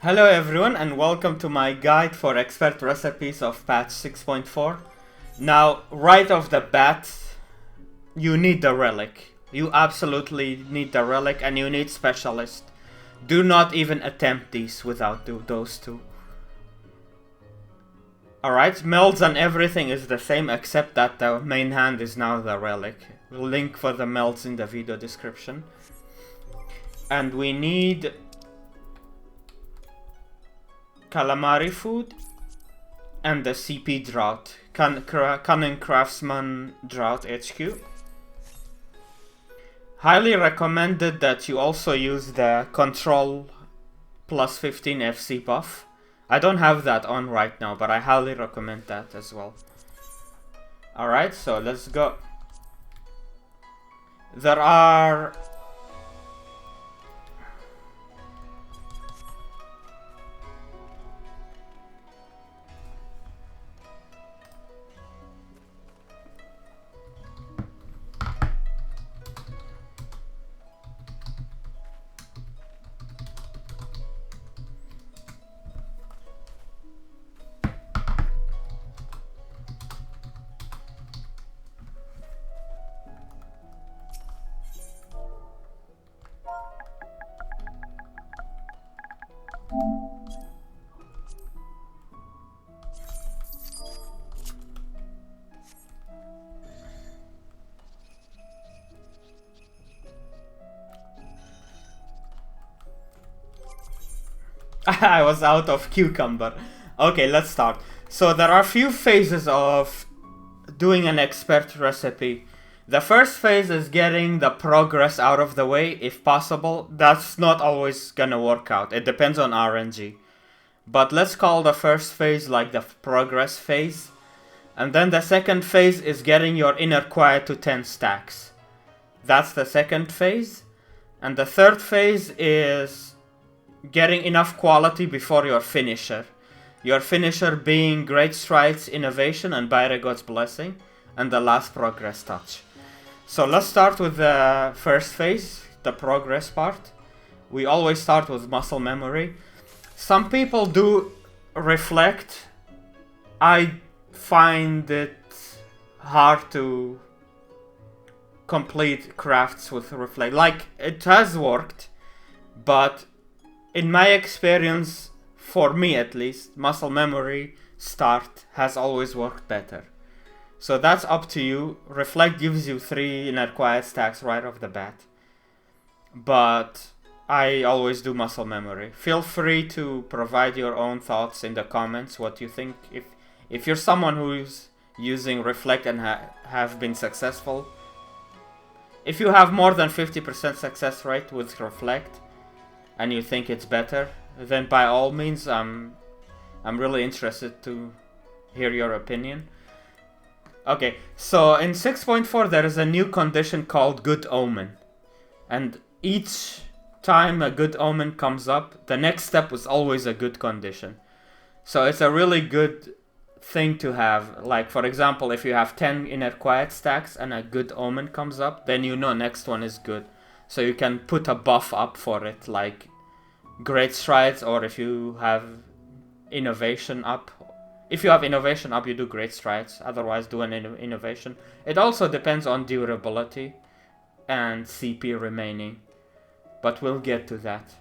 Hello everyone and welcome to my guide for expert recipes of patch 6.4. Now, right off the bat, you need the relic. You absolutely need the relic and you need specialist. Do not even attempt these without those two. Alright, melds and everything is the same except that the main hand is now the relic. Link for the melds in the video description. And we need calamari food and the CP drought, Cunning Craftsman Drought HQ. Highly recommended that you also use the control plus 15 FC buff. I don't have that on right now, but I highly recommend that as well. Alright, so let's go. There are I was out of cucumber. Okay, let's start. So there are a few phases of doing an expert recipe. The first phase is getting the progress out of the way, if possible. That's not always gonna work out. It depends on RNG. But let's call the first phase like the progress phase. And then the second phase is getting your inner quiet to 10 stacks. That's the second phase. And the third phase is getting enough quality before your finisher. Your finisher being Great Strides, Innovation, and Byregod's Blessing, and the last progress touch. So let's start with the first phase, the progress part. We always start with muscle memory. Some people do reflect. I find it hard to complete crafts with reflect. Like, it has worked, but in my experience, for me at least, muscle memory start has always worked better. So that's up to you. Reflect gives you 3 inner quiet stacks right off the bat. But I always do muscle memory. Feel free to provide your own thoughts in the comments, what you think. If you're someone who's using reflect and have been successful, if you have more than 50% success rate with reflect, and you think it's better, then by all means, I'm really interested to hear your opinion. Okay, so in 6.4 there is a new condition called Good Omen. And each time a good omen comes up, the next step was always a good condition. So it's a really good thing to have. Like, for example, if you have 10 inner quiet stacks and a good omen comes up, then you know next one is good. So you can put a buff up for it, like Great Strides, or if you have Innovation up. If you have Innovation up, you do Great Strides, otherwise do an Innovation. It also depends on durability and CP remaining, but we'll get to that.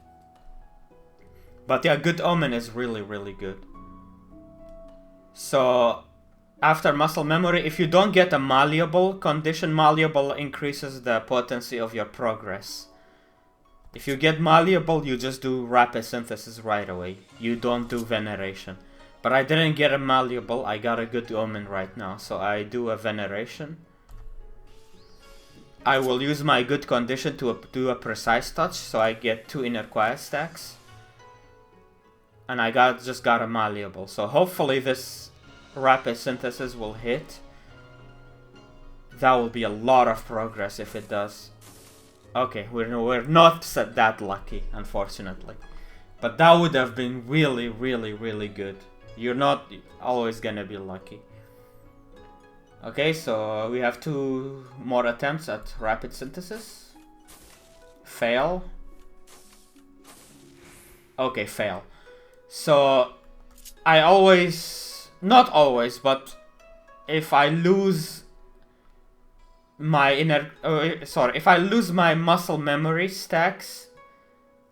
But yeah, Good Omen is really, really good. So after muscle memory, if you don't get a malleable condition, malleable increases the potency of your progress. If you get malleable, you just do rapid synthesis right away. You don't do veneration. But I didn't get a malleable, I got a good omen right now, so I do a veneration. I will use my good condition to do a precise touch, so I get 2 inner quiet stacks. And I just got a malleable, so hopefully this rapid synthesis will hit. That will be a lot of progress if it does. Okay, we're not that lucky, unfortunately. But that would have been really, really, really good. You're not always gonna be lucky. Okay, so we have 2 more attempts at rapid synthesis. Fail. Okay, fail. So I always, not always, but if I lose my if I lose my muscle memory stacks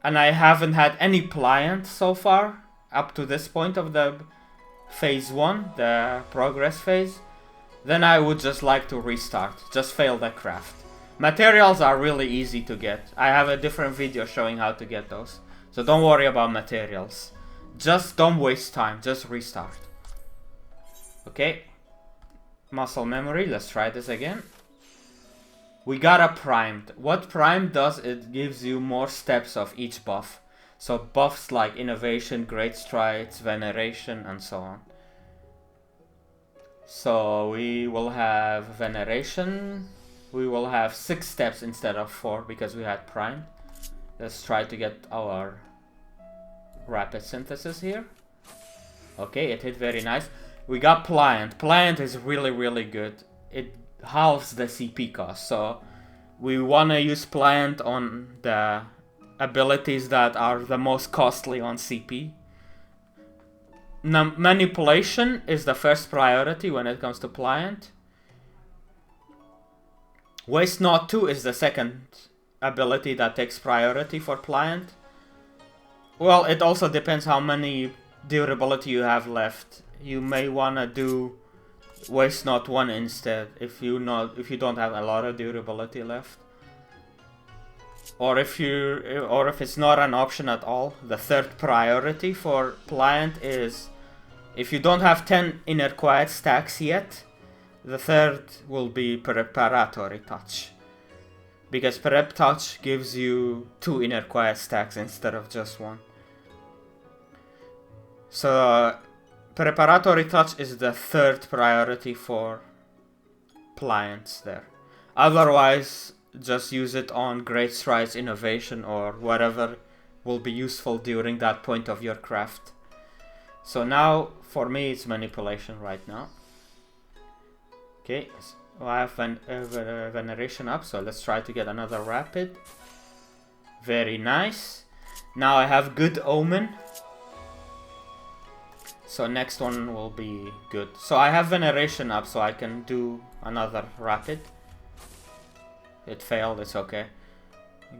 and I haven't had any pliant so far up to this point of the phase 1, the progress phase, then I would just like to restart, just fail the craft. Materials are really easy to get. I have a different video showing how to get those, so don't worry about materials. Just don't waste time, just restart. Okay, muscle memory, let's try this again. We got a primed. What primed does, it gives you more steps of each buff. So buffs like innovation, great strides, veneration, and so on. So we will have veneration. We will have 6 steps instead of 4 because we had primed. Let's try to get our rapid synthesis here. Okay, it hit very nice. We got pliant. Pliant is really good. It halves the CP cost, so we want to use pliant on the abilities that are the most costly on CP. Manipulation is the first priority when it comes to pliant. Waste Not 2 is the second ability that takes priority for pliant. Well, it also depends how many durability you have left. You may want to do Waste Not 1 instead if you don't have a lot of durability left. Or if it's not an option at all, the third priority for pliant is if you don't have 10 inner quiet stacks yet, the third will be preparatory touch. Because prep touch gives you 2 inner quiet stacks instead of just 1. So preparatory touch is the third priority for pliants there. Otherwise, just use it on great strides, innovation, or whatever will be useful during that point of your craft. So now, for me, it's manipulation right now. Okay, so I have veneration up, so let's try to get another rapid. Very nice. Now I have good omen. So next one will be good. So I have veneration up, so I can do another rapid. It failed, it's okay.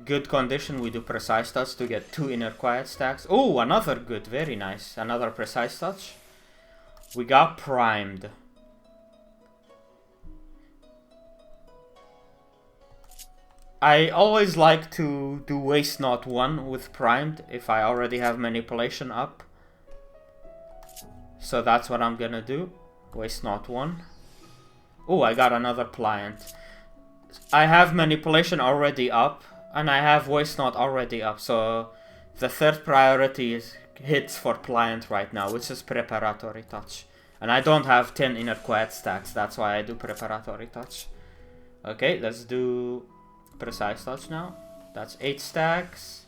Good condition, we do precise touch to get 2 inner quiet stacks. Oh, another good, very nice. Another precise touch. We got primed. I always like to do Waste Not 1 with primed if I already have manipulation up. So that's what I'm gonna do. Waste Not 1. Oh, I got another pliant. I have manipulation already up, and I have Waste Not already up, so the third priority is hits for pliant right now, which is preparatory touch. And I don't have 10 inner quiet stacks, that's why I do preparatory touch. Okay, let's do precise touch now. That's 8 stacks.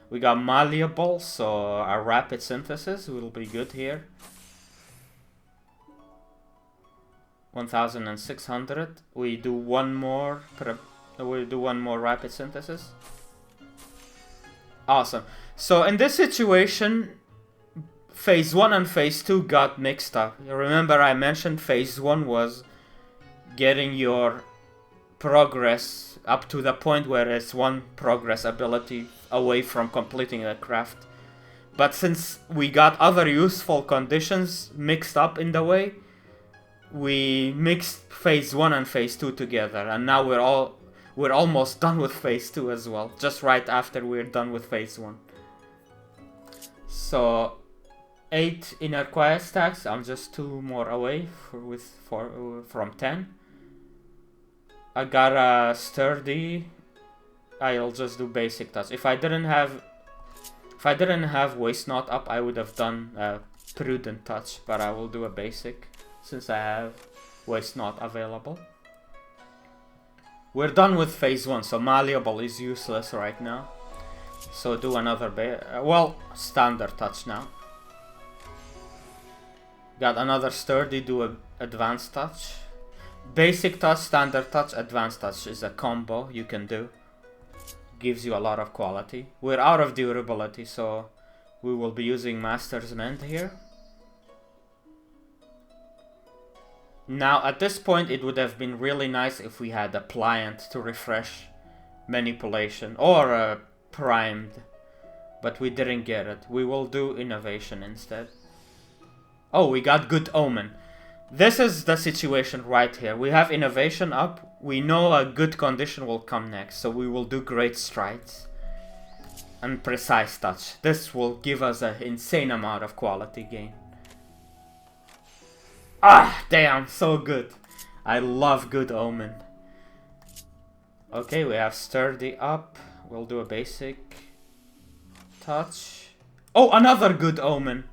We got malleable, so our rapid synthesis will be good here. 1600. We do one more rapid synthesis. Awesome. So in this situation, phase 1 and phase 2 got mixed up. Remember I mentioned phase 1 was getting your progress up to the point where it's 1 progress ability away from completing a craft. But since we got other useful conditions mixed up in the way, we mixed phase 1 and phase 2 together, and now we're almost done with phase 2 as well, just right after we're done with phase 1. So 8 inner quiet stacks, I'm just 2 more away from 10. I got a sturdy. I'll just do basic touch. If I didn't have Waste Not up, I would have done a prudent touch, but I will do a basic since I have Waste Not available. We're done with phase 1, so malleable is useless right now. So do another standard touch now. Got another sturdy, do a advanced touch. Basic touch, standard touch, advanced touch is a combo you can do. Gives you a lot of quality. We're out of durability, so We will be using Master's Mend here. Now, at this point, it would have been really nice if we had a Pliant to refresh Manipulation, or a Primed, but we didn't get it. We will do Innovation instead. Oh, we got Good Omen. This is the situation right here. We have Innovation up. We know a good condition will come next, so we will do Great Strides and Precise Touch. This will give us an insane amount of quality gain. Ah, damn, so good. I love Good Omen. Okay, we have Sturdy up. We'll do a basic touch. Oh, another Good Omen.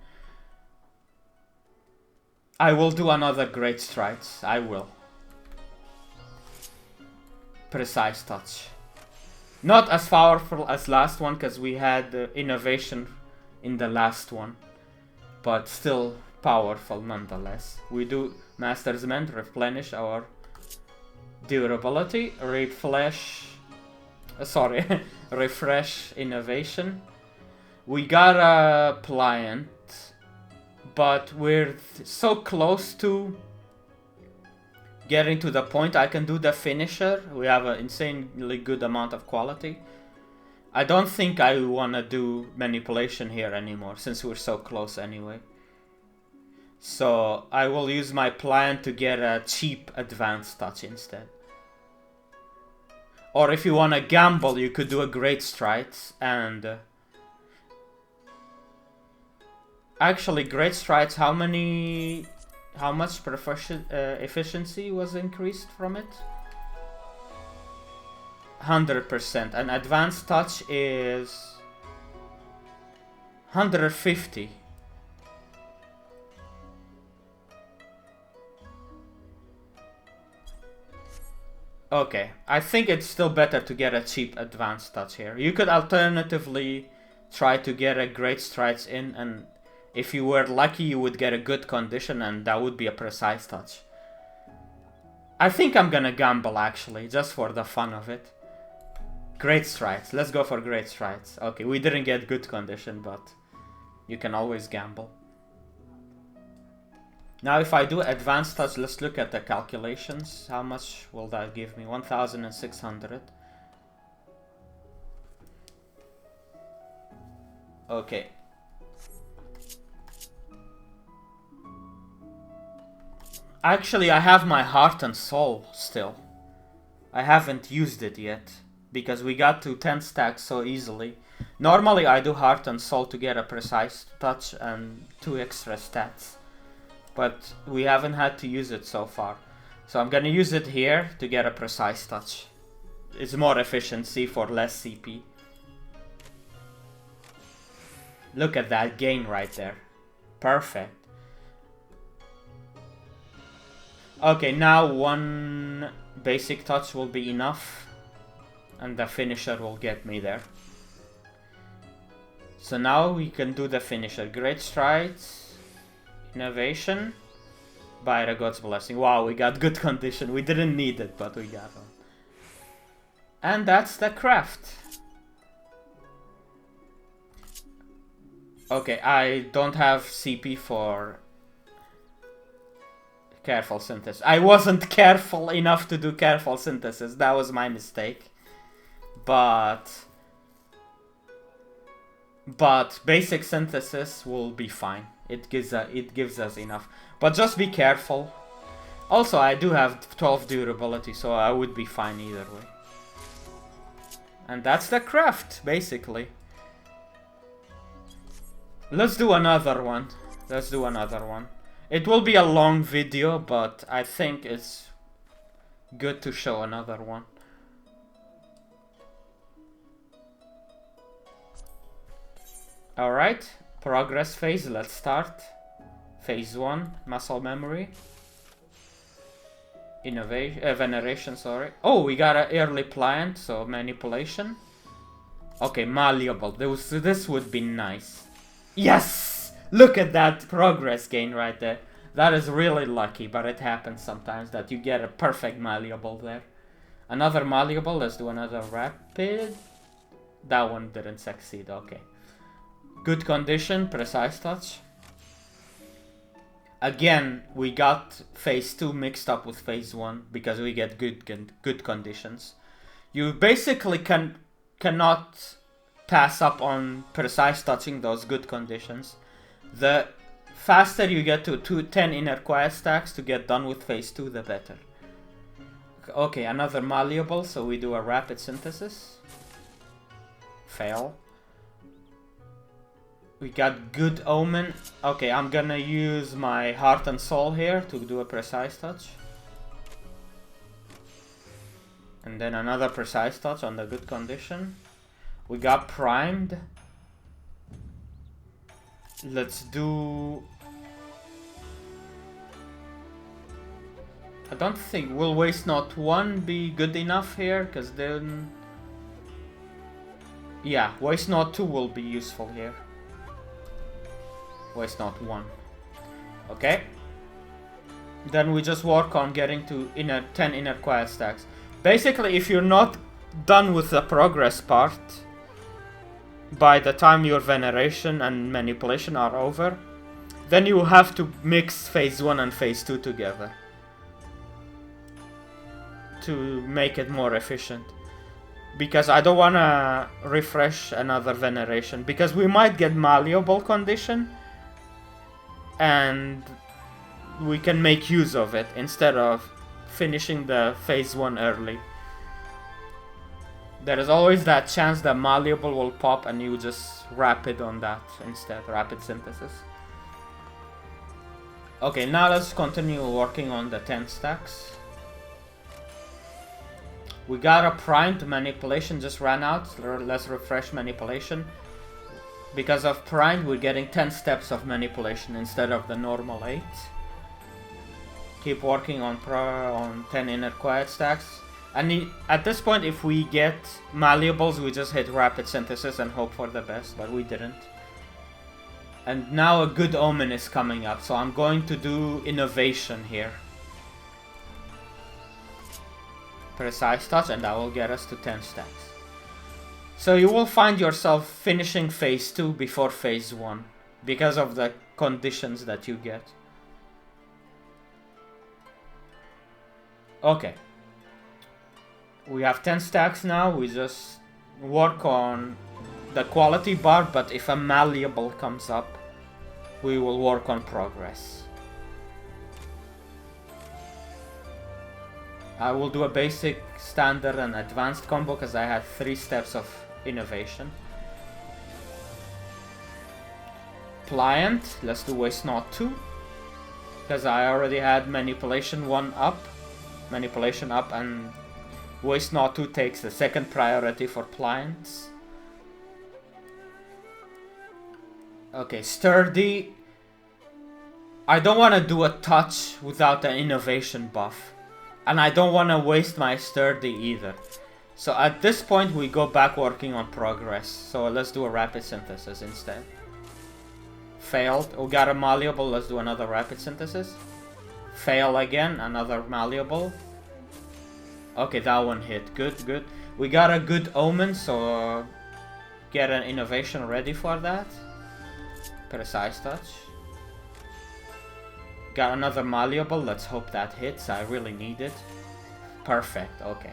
I will do another Great Strides. I will. Precise Touch. Not as powerful as last one, because we had Innovation in the last one. But still powerful nonetheless. We do Master's Mend, replenish our durability, refresh Innovation. We got a Pliant, but we're so close to getting to the point I can do the finisher. We have an insanely good amount of quality. I don't think I want to do Manipulation here anymore, since we're so close anyway. So I will use my Pliant to get a cheap Advanced Touch instead. Or if you want to gamble, you could do a Great Strides and... Actually, Great Strides, how much efficiency was increased from it? 100%. And Advanced Touch is 150. Okay, I think it's still better to get a cheap Advanced Touch here. You could alternatively try to get a Great Strides in, and if you were lucky you would get a good condition, and that would be a Precise Touch. I think I'm gonna gamble actually, just for the fun of it. Great Strides, let's go for Great Strides. Okay, we didn't get good condition, but you can always gamble. Now if I do Advanced Touch, let's look at the calculations. How much will that give me? 1,600. Okay. Actually, I have my Heart and Soul still. I haven't used it yet, because we got to 10 stacks so easily. Normally I do Heart and Soul to get a Precise Touch and 2 extra stats. But we haven't had to use it so far. So I'm gonna use it here to get a Precise Touch. It's more efficiency for less CP. Look at that gain right there. Perfect. Okay, now one basic touch will be enough. And the finisher will get me there. So now we can do the finisher. Great Strides. Innovation. By the God's Blessing. Wow, we got good condition. We didn't need it, but we got them. And that's the craft. Okay, I don't have CP for Careful Synthesis. I wasn't careful enough to do Careful Synthesis. That was my mistake. But Basic Synthesis will be fine. It gives us enough. But just be careful. Also, I do have 12 durability, so I would be fine either way. And that's the craft, basically. Let's do another one. It will be a long video, but I think it's good to show another one. Alright, progress phase, let's start. Phase 1, muscle memory. Veneration, sorry. Oh, we got an early Pliant, so manipulation. Okay, malleable. This would be nice. Yes! Look at that progress gain right there. That is really lucky, but it happens sometimes that you get a perfect malleable there. Another malleable, let's do another rapid. That one didn't succeed, okay. Good condition, precise touch. Again, we got phase 2 mixed up with phase 1 because we get good conditions. You basically cannot pass up on precise touching those good conditions. The faster you get to 10 inner quiet stacks to get done with phase 2, the better. Okay, another malleable, so we do a rapid synthesis. Fail. We got good omen. Okay, I'm gonna use my heart and soul here to do a precise touch. And then another precise touch on the good condition. We got primed. Let's do... I don't think... Will Waste Not 1 be good enough here? Because then... Yeah, Waste Not 2 will be useful here. Waste Not 1. Okay. Then we just work on getting to 10 inner quiet stacks. Basically, if you're not done with the progress part by the time your veneration and manipulation are over, then you have to mix phase 1 and phase 2 together to make it more efficient. Because I don't want to refresh another veneration, because we might get malleable condition and we can make use of it instead of finishing the phase 1 early. There is always that chance that malleable will pop and you just rapid on that instead, rapid synthesis. Okay, now let's continue working on the 10 stacks. We got a primed manipulation, just ran out. Let's refresh manipulation. Because of primed, we're getting 10 steps of manipulation instead of the normal 8. Keep working on 10 inner quiet stacks. And at this point, if we get malleables, we just hit rapid synthesis and hope for the best, but we didn't. And now a good omen is coming up, so I'm going to do innovation here. Precise touch, and that will get us to 10 stacks. So you will find yourself finishing phase 2 before phase 1 because of the conditions that you get. Okay. We have 10 stacks now. We just work on the quality bar, but if a malleable comes up, we will work on progress. I will do a basic, standard, and advanced combo because I had 3 steps of innovation. Pliant, let's do Waste Not 2 because I already had manipulation 1 up. Manipulation up, and Waste Not 2 takes the second priority for pliants. Okay, sturdy. I don't want to do a touch without an innovation buff. And I don't want to waste my sturdy either. So at this point we go back working on progress. So let's do a rapid synthesis instead. Failed. We got a malleable, let's do another rapid synthesis. Fail again, another malleable. Okay, that one hit. Good, good. We got a good omen, so get an innovation ready for that. Precise touch. Got another malleable, let's hope that hits. I really need it. Perfect, okay.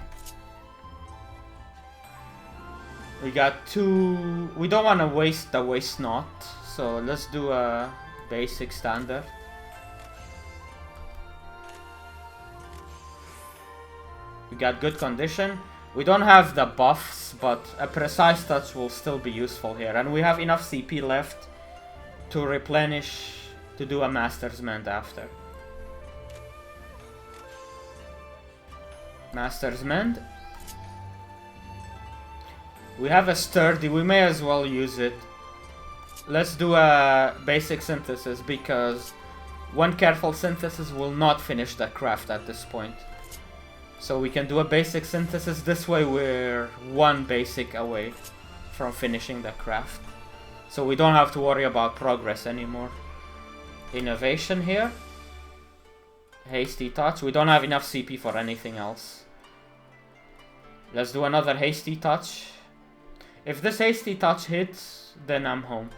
We got 2... We don't want to waste the Waste Not, so let's do a basic standard. We got good condition. We don't have the buffs, but a precise touch will still be useful here. And we have enough CP left to replenish, to do a Master's Mend after. Master's Mend. We have a sturdy, we may as well use it. Let's do a basic synthesis because one careful synthesis will not finish the craft at this point. So we can do a basic synthesis, this way we're 1 basic away from finishing the craft. So we don't have to worry about progress anymore. Innovation here. Hasty touch. We don't have enough CP for anything else. Let's do another hasty touch. If this hasty touch hits, then I'm home.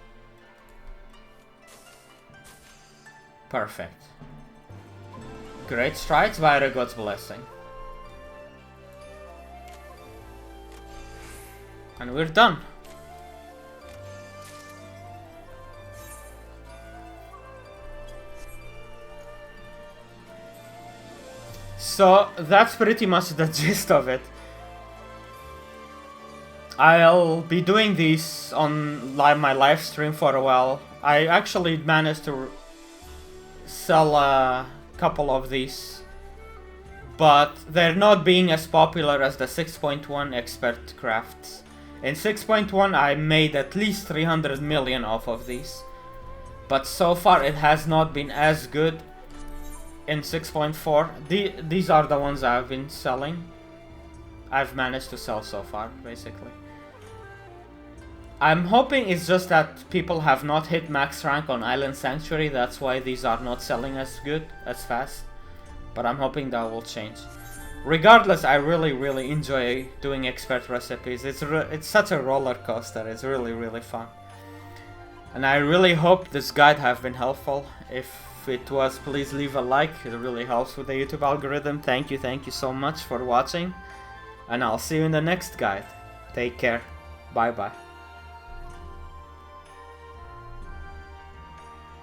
Perfect. Great strides by the God's blessing. And we're done. So that's pretty much the gist of it. I'll be doing these on my live stream for a while. I actually managed to sell a couple of these, but they're not being as popular as the 6.1 expert crafts. In 6.1 I made at least 300 million off of these, but so far it has not been as good. In 6.4, these are the ones I've been selling. I've managed to sell so far, basically. I'm hoping it's just that people have not hit max rank on Island Sanctuary, that's why these are not selling as good, as fast. But I'm hoping that will change. Regardless, I really enjoy doing expert recipes. It's such a roller coaster, it's really fun. And I really hope this guide have been helpful. If it was, please leave a like, it really helps with the YouTube algorithm. Thank you so much for watching. And I'll see you in the next guide. Take care, bye bye.